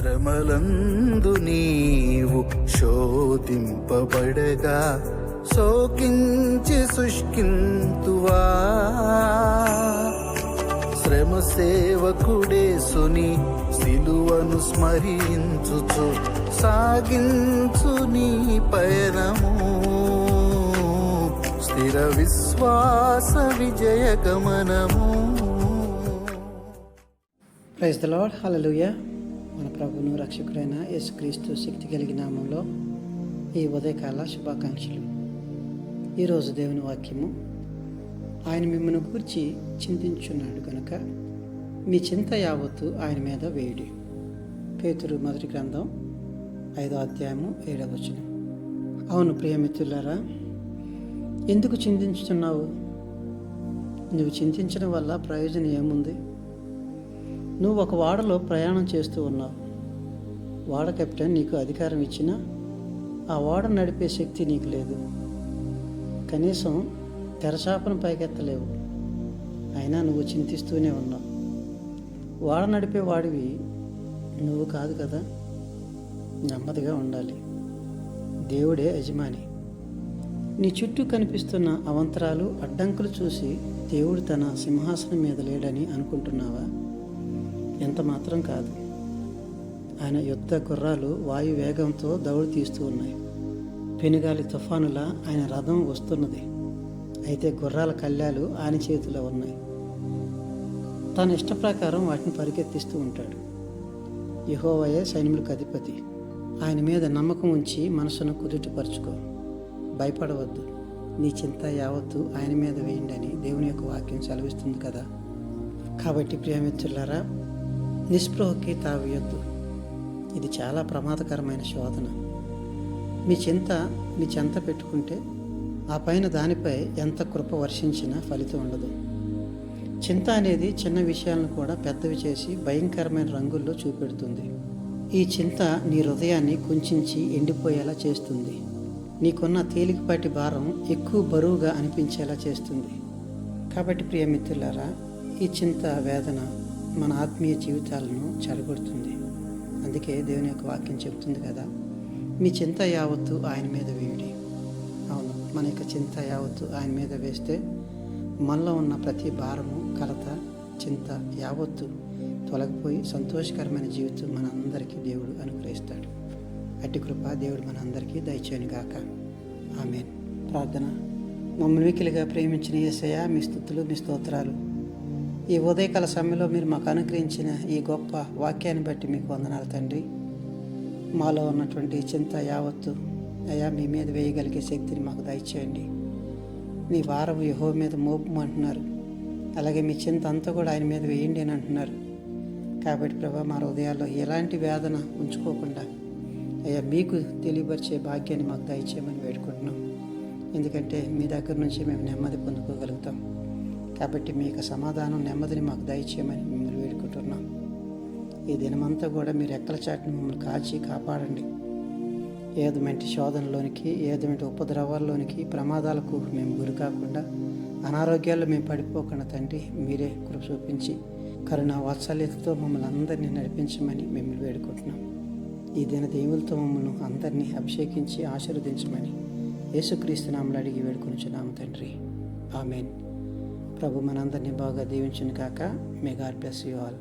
శ్రమలందు నీవు శోధింపబడగా శోకించి శుష్కింతువా. శ్రమ సేవకుడేసుని సిలువను స్మరించుచు సాగించు నీ పయనము. స్థిర విశ్వాస విజయ గమనము. Praise the Lord. హల్లెలూయా. మన ప్రభువును రక్షకుడైన యేసుక్రీస్తు శక్తి కలిగిన నామంలో ఈ ఉదయకాల శుభాకాంక్షలు. ఈరోజు దేవుని వాక్యము, ఆయన మిమ్మల్ని గూర్చి చింతించున్నాడు కనుక మీ చింత యావత్తు ఆయన మీద వేయుడి. పేతురు మొదటి గ్రంథం 5వ అధ్యాయము 7వ వచనం. అవును ప్రియమిత్రులారా, ఎందుకు చింతించుతున్నావు? నువ్వు చింతించడం వల్ల ప్రయోజనం ఏముంది? నువ్వు ఒక ఓడలో ప్రయాణం చేస్తూ ఉన్నావు. ఓడ కెప్టెన్ నీకు అధికారం ఇచ్చినా ఆ ఓడ నడిపే శక్తి నీకు లేదు. కనీసం తెరచాపను పైకెత్తలేవు. అయినా నువ్వు చింతిస్తూనే ఉన్నావు. ఓడ నడిపే వాడివి నువ్వు కాదు కదా. నెమ్మదిగా ఉండాలి. దేవుడే యజమాని. నీ చుట్టూ కనిపిస్తున్న అవంతరాలు, అడ్డంకులు చూసి దేవుడు తన సింహాసనం మీద లేడని అనుకుంటున్నావా? ఎంత మాత్రం కాదు. ఆయన యుద్ధ గుర్రాలు వాయు వేగంతో దౌడు తీస్తూ ఉన్నాయి. పెనుగాలి తుఫానులా ఆయన రథం వస్తున్నది. అయితే గుర్రాల కళ్యాలు ఆయన చేతిలో ఉన్నాయి. తన ఇష్ట ప్రకారం వాటిని పరిగెత్తిస్తూ ఉంటాడు. యెహోవాయే సైన్యులకు అధిపతి. ఆయన మీద నమ్మకం ఉంచి మనసును కుదుటపరుచుకో. భయపడవద్దు. నీ చింత యావత్తు ఆయన మీద వేయండి అని దేవుని యొక్క వాక్యం సెలవిస్తుంది కదా. కాబట్టి ప్రియమిత్రులారా, నిస్పృహకి తావియొద్దు. ఇది చాలా ప్రమాదకరమైన శోధన. మీ చెంత పెట్టుకుంటే ఆ పైన దానిపై ఎంత కృప వర్షించినా ఫలితం ఉండదు. చింత అనేది చిన్న విషయాలను కూడా పెద్దవి చేసి భయంకరమైన రంగుల్లో చూపెడుతుంది. ఈ చింత నీ హృదయాన్ని కుంచించి ఎండిపోయేలా చేస్తుంది. నీకున్న తేలికపాటి భారం ఎక్కువ బరువుగా అనిపించేలా చేస్తుంది. కాబట్టి ప్రియమిత్రులారా, ఈ చింత వేదన మన ఆత్మీయ జీవితాలను చెడగొడుతుంది. అందుకే దేవుని యొక్క వాక్యం చెబుతుంది కదా, మీ చింత యావత్తు ఆయన మీద వేయుడి. అవును, మన యొక్క చింత యావత్తు ఆయన మీద వేస్తే మనలో ఉన్న ప్రతి భారము, కలత, చింత యావత్తు తొలగిపోయి సంతోషకరమైన జీవితం మన అందరికీ దేవుడు అనుగ్రహిస్తాడు. అట్టి కృప దేవుడు మన అందరికీ దయచేయను గాక. ఆమేన్. ప్రార్థన. మమ్మల్ని మిక్కిలిగా ప్రేమించిన యేసయ్య, మీ స్తుతులు, మీ స్తోత్రాలు. ఈ ఉదయకాల సమయంలో మీరు మాకు అనుగ్రహించిన ఈ గొప్ప వాక్యాన్ని బట్టి మీకు వందనాలు తండ్రి. మాలో ఉన్నటువంటి చింత యావత్తు అయ్యా మీ మీద వేయగలిగే శక్తిని మాకు దయచేయండి. మీ వారము యెహోవా మీద మోపమంటున్నారు. అలాగే మీ చింత అంతా కూడా ఆయన మీద వేయండి అని అంటున్నారు. కాబట్టి ప్రభా, మా హృదయాల్లో ఎలాంటి వేదన ఉంచుకోకుండా అయ్యా మీకు తెలియపరిచే భాగ్యాన్ని మాకు దయచేయమని వేడుకుంటున్నాం. ఎందుకంటే మీ దగ్గర నుంచి మేము నెమ్మది పొందుకోగలుగుతాం. కాబట్టి మీ యొక్క సమాధానం, నెమ్మదిని మాకు దయచేయమని మిమ్మల్ని వేడుకుంటున్నాం. ఈ దినమంతా కూడా మీరు రెక్కల చాటును మమ్మల్ని కాచి కాపాడండి. ఏదమంటి శోధనలోనికి, ఏదమంటి ఉపద్రవాల్లోనికి, ప్రమాదాలకు మేము గురి కాకుండా, అనారోగ్యాల్లో మేము పడిపోకుండా తండ్రి మీరే కృప చూపించి కరుణ వాత్సల్యతతో మమ్మల్ని అందరినీ నడిపించమని మిమ్మల్ని వేడుకుంటున్నాం. ఈ దిన దేవులతో మమ్మల్ని అందరినీ అభిషేకించి ఆశీర్వదించమని యేసుక్రీస్తు నామములో అడిగి వేడుకొనుచున్నాము తండ్రి. ఆమేన్. ప్రభు మనందరినీ బాగా దీవించును కాక. May God bless you all.